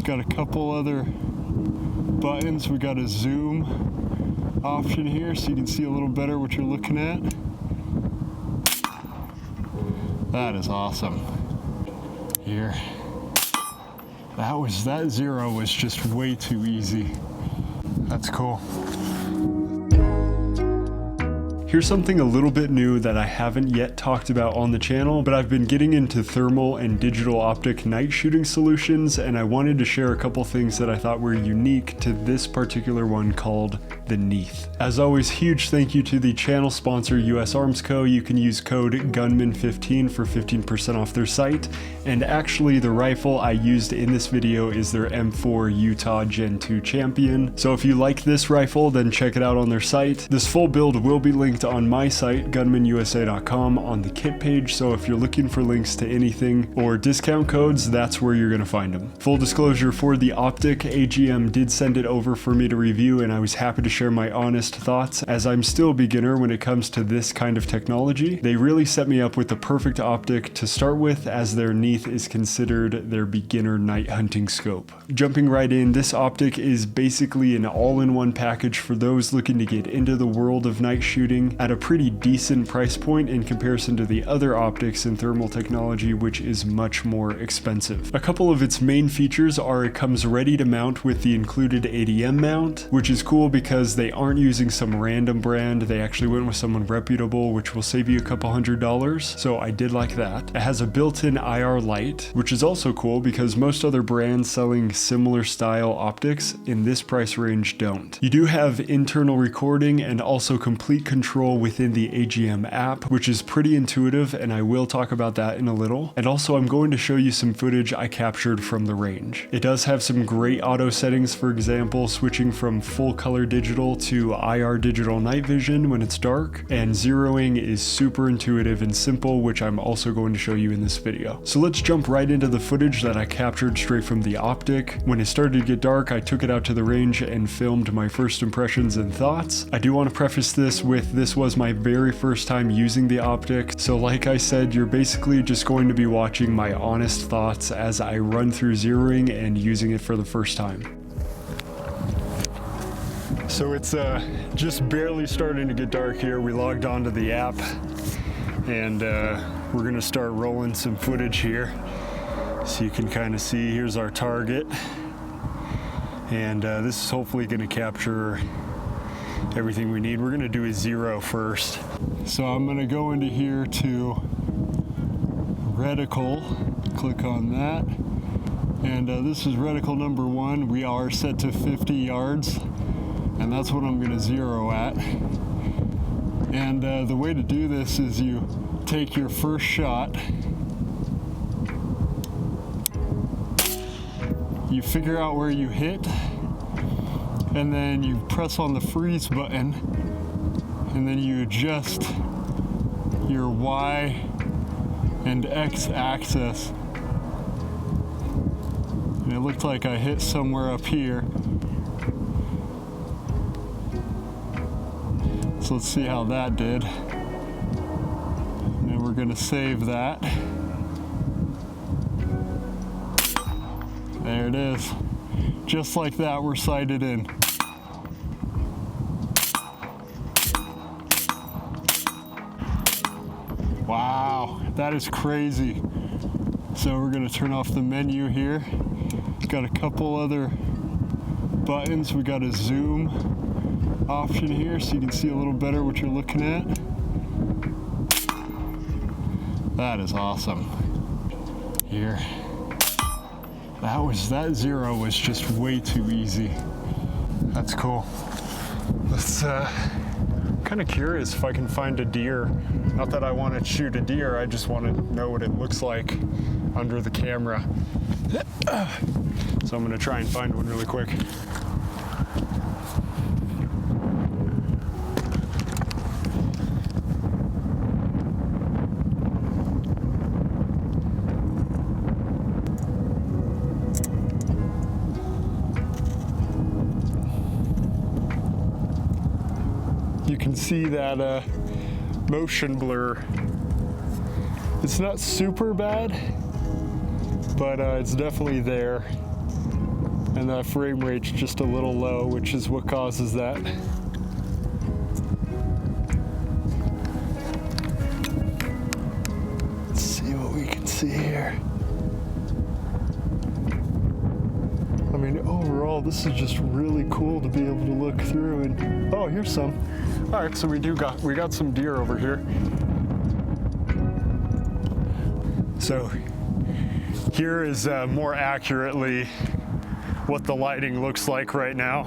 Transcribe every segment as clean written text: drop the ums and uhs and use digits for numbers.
got a couple other buttons. We got a zoom option here so you can see a little better what you're looking at. That is awesome. Here. That zero was just way too easy. That's cool. Here's something a little bit new that I haven't yet talked about on the channel, but I've been getting into thermal and digital optic night shooting solutions, and I wanted to share a couple things that I thought were unique to this particular one called the Neith. As always, huge thank you to the channel sponsor US Arms Co. You can use code GUNMAN15 for 15% off their site, and actually the rifle I used in this video is their M4 Utah Gen 2 Champion. So if you like this rifle, then check it out on their site. This full build will be linked on my site, gunmanusa.com, on the kit page, so if you're looking for links to anything or discount codes, that's where you're going to find them. Full disclosure for the optic, AGM did send it over for me to review, and I was happy to share my honest thoughts, as I'm still a beginner when it comes to this kind of technology. They really set me up with the perfect optic to start with, as their Neith is considered their beginner night hunting scope. Jumping right in, this optic is basically an all-in-one package for those looking to get into the world of night shooting at a pretty decent price point in comparison to the other optics in thermal technology, which is much more expensive. A couple of its main features are it comes ready to mount with the included ADM mount, which is cool because they aren't using some random brand. They actually went with someone reputable, which will save you a couple $100, so I did like that. It has a built-in IR light, which is also cool because most other brands selling similar style optics in this price range don't. You do have internal recording and also complete control within the AGM app, which is pretty intuitive, and I will talk about that in a little. And also I'm going to show you some footage I captured from the range. It does have some great auto settings, for example, switching from full color digital to IR digital night vision when it's dark, and zeroing is super intuitive and simple, which I'm also going to show you in this video. So let's jump right into the footage that I captured straight from the optic. When it started to get dark, I took it out to the range and filmed my first impressions and thoughts. I do want to preface this with this was my very first time using the optic, so like I said, you're basically just going to be watching my honest thoughts as I run through zeroing and using it for the first time. So it's just barely starting to get dark here. We logged onto the app, and we're gonna start rolling some footage here. So you can kind of see, here's our target, and this is hopefully gonna capture everything we need. We're gonna do a zero first. So I'm gonna go into here to reticle, click on that, and this is reticle number 1. We are set to 50 yards, and that's what I'm gonna zero at. And the way to do this is you take your first shot, you figure out where you hit, and then you press on the freeze button, and then you adjust your Y and X axis. And it looked like I hit somewhere up here. So let's see how that did. And then we're gonna save that. There it is. Just like that, we're sighted in. Wow, that is crazy. So we're gonna turn off the menu here. Got a couple other buttons. We got a zoom option here so you can see a little better what you're looking at. That is awesome. Here. That zero was just way too easy. That's cool. Let's kind of curious if I can find a deer. Not that I want to shoot a deer, I just want to know what it looks like under the camera. So I'm going to try and find one really quick. You can see that motion blur. It's not super bad, but it's definitely there. and that frame rate's just a little low, which is what causes that. Let's see what we can see here. I mean, overall, this is just really cool to be able to look through and, oh, here's some. All right, so we got some deer over here. So here is more accurately what the lighting looks like right now.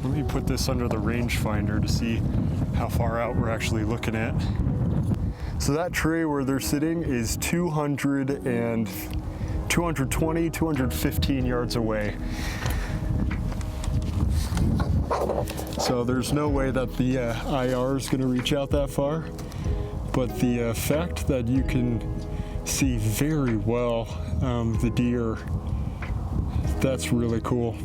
Let me put this under the rangefinder to see how far out we're actually looking at. So that tree where they're sitting is 220, 215 yards away. So there's no way that the IR is going to reach out that far, but the fact that you can see very well the deer, that's really cool.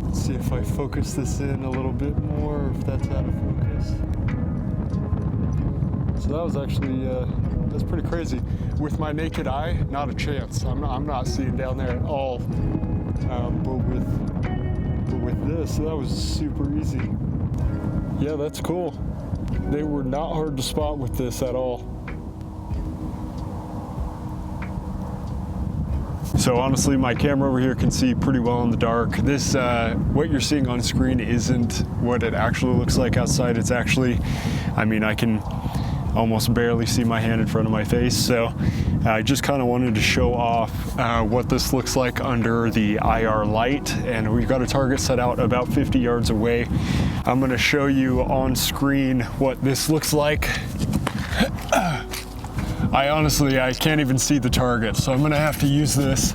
Let's see if I focus this in a little bit more, if that's out of focus. So that was actually, that's pretty crazy. With my naked eye, not a chance. I'm not seeing down there at all. But with this, that was super easy. Yeah, that's cool. They were not hard to spot with this at all. So honestly, my camera over here can see pretty well in the dark. This, what you're seeing on screen isn't what it actually looks like outside. It's actually, I mean, I can almost barely see my hand in front of my face. So I just kind of wanted to show off what this looks like under the IR light. And we've got a target set out about 50 yards away. I'm gonna show you on screen what this looks like. I can't even see the target, so I'm gonna have to use this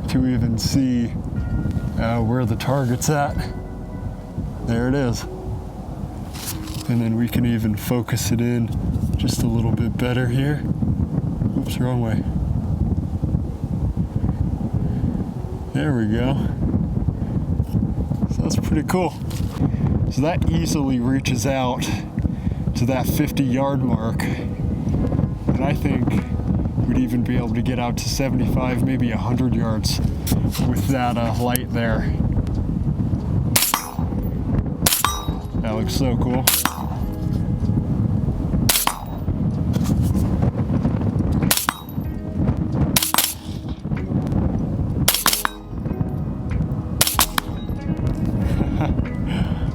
to even see where the target's at. There it is. And then we can even focus it in just a little bit better here. Oops, wrong way. There we go. So that's pretty cool. So that easily reaches out to that 50-yard mark. And I think we'd even be able to get out to 75, maybe 100 yards with that light there. That looks so cool.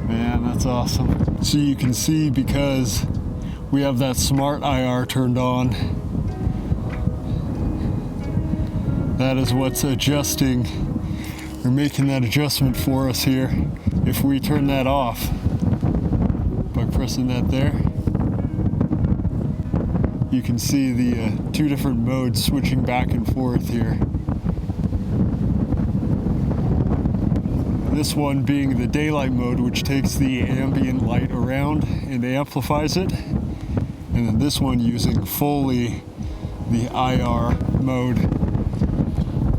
Man, that's awesome. So you can see, because we have that smart IR turned on, that is what's adjusting or making that adjustment for us here. If we turn that off by pressing that there, you can see the two different modes switching back and forth here. This one being the daylight mode, which takes the ambient light around and amplifies it. And then this one using fully the IR mode.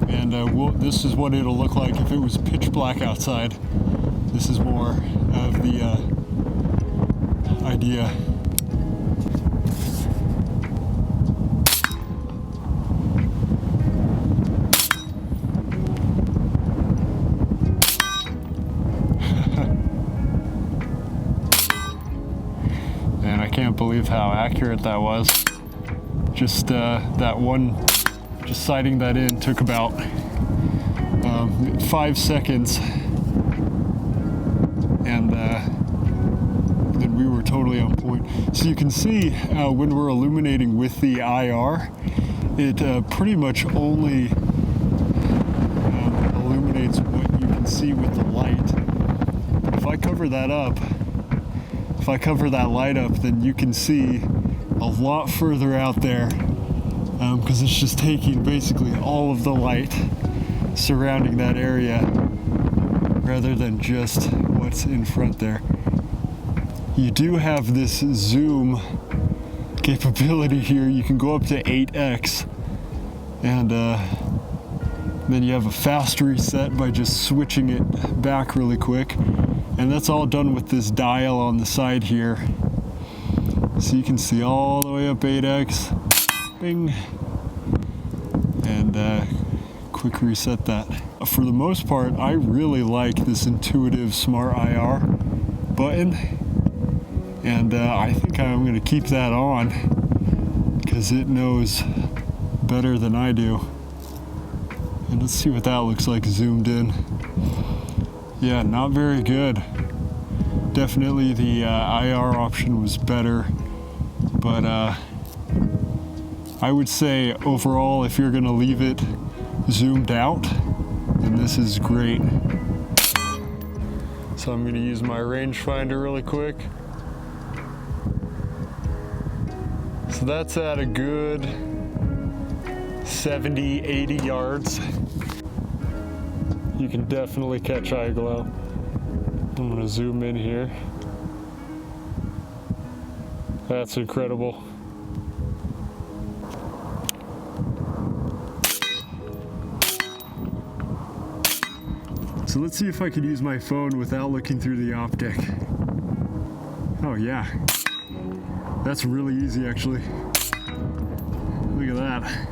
And this is what it'll look like if it was pitch black outside. This is more of the idea. And I can't believe how accurate that was. Just that one, just sighting that in took about 5 seconds, and then we were totally on point. So you can see when we're illuminating with the IR, it pretty much only illuminates what you can see with the light. But if I cover that up, if I cover that light up, then you can see a lot further out there, because it's just taking basically all of the light surrounding that area rather than just what's in front there. You do have this zoom capability here. You can go up to 8x, and then you have a fast reset by just switching it back really quick. And that's all done with this dial on the side here. So you can see all the way up 8x. Bing. And and quick reset that. For the most part, I really like this intuitive Smart IR button, and I think I'm going to keep that on because it knows better than I do. And let's see what that looks like zoomed in. Yeah, not very good. Definitely the IR option was better, but I would say overall, if you're gonna leave it zoomed out, then this is great. So I'm gonna use my rangefinder really quick. So that's at a good 70, 80 yards. You can definitely catch eye glow. I'm gonna zoom in here. That's incredible. So let's see if I can use my phone without looking through the optic. Oh yeah, that's really easy actually. Look at that.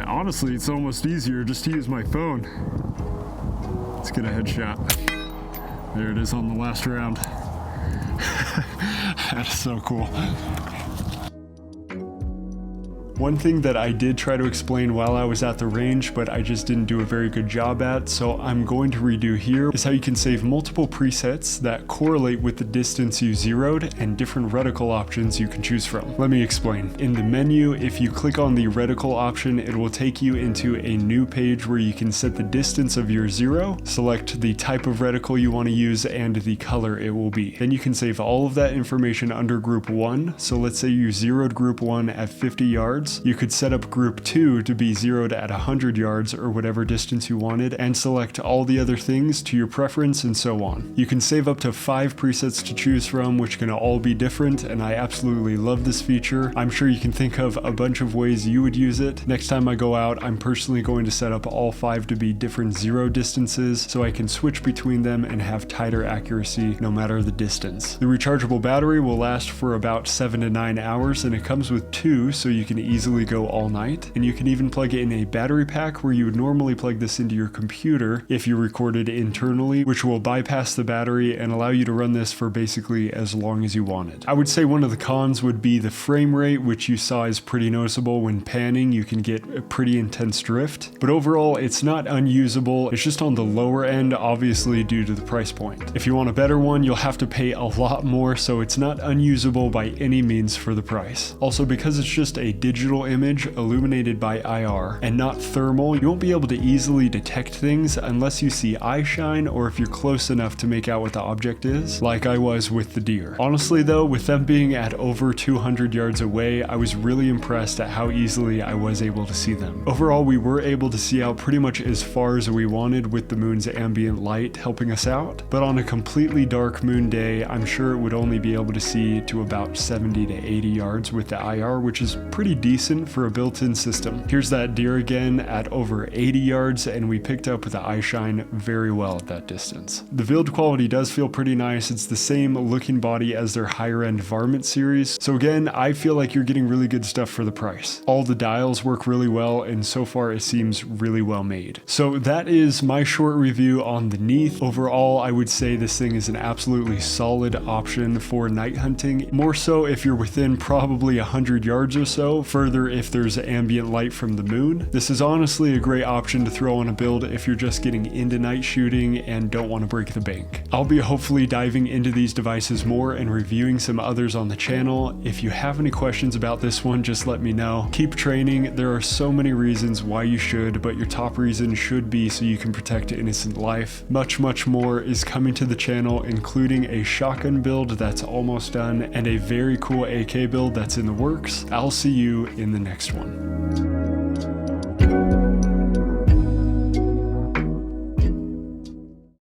Honestly, it's almost easier just to use my phone. Let's get a headshot. There it is on the last round. That is so cool. One thing that I did try to explain while I was at the range, but I just didn't do a very good job at, so I'm going to redo here, is how you can save multiple presets that correlate with the distance you zeroed and different reticle options you can choose from. Let me explain. In the menu, if you click on the reticle option, it will take you into a new page where you can set the distance of your zero, select the type of reticle you want to use, and the color it will be. Then you can save all of that information under group 1. So let's say you zeroed group 1 at 50 yards. You could set up group 2 to be zeroed at 100 yards or whatever distance you wanted, and select all the other things to your preference and so on. You can save up to 5 presets to choose from, which can all be different, and I absolutely love this feature. I'm sure you can think of a bunch of ways you would use it. Next time I go out, I'm personally going to set up all 5 to be different zero distances so I can switch between them and have tighter accuracy no matter the distance. The rechargeable battery will last for about 7 to 9 hours, and it comes with 2, so you can easily go all night. And you can even plug it in a battery pack where you would normally plug this into your computer if you recorded internally, which will bypass the battery and allow you to run this for basically as long as you wanted. I would say one of the cons would be the frame rate, which you saw is pretty noticeable when panning. You can get a pretty intense drift, but overall it's not unusable. It's just on the lower end, obviously due to the price point. If you want a better one, you'll have to pay a lot more, so it's not unusable by any means for the price. Also, because it's just a digital image illuminated by IR and not thermal, you won't be able to easily detect things unless you see eye shine or if you're close enough to make out what the object is, like I was with the deer. Honestly though, with them being at over 200 yards away, I was really impressed at how easily I was able to see them. Overall, we were able to see out pretty much as far as we wanted with the moon's ambient light helping us out, but on a completely dark moon day, I'm sure it would only be able to see to about 70 to 80 yards with the IR, which is pretty decent for a built-in system. Here's that deer again at over 80 yards, and we picked up with the eye shine very well at that distance. The build quality does feel pretty nice. It's the same looking body as their higher end varmint series. So again, I feel like you're getting really good stuff for the price. All the dials work really well, and so far it seems really well made. So that is my short review on the Neith. Overall, I would say this thing is an absolutely solid option for night hunting, more so if you're within probably 100 yards or so, further if there's ambient light from the moon. This is honestly a great option to throw on a build if you're just getting into night shooting and don't want to break the bank. I'll be hopefully diving into these devices more and reviewing some others on the channel. If you have any questions about this one, just let me know. Keep training. There are so many reasons why you should, but your top reason should be so you can protect innocent life. Much more is coming to the channel, including a shotgun build that's almost done and a very cool AK build that's in the works. I'll see you in the next one.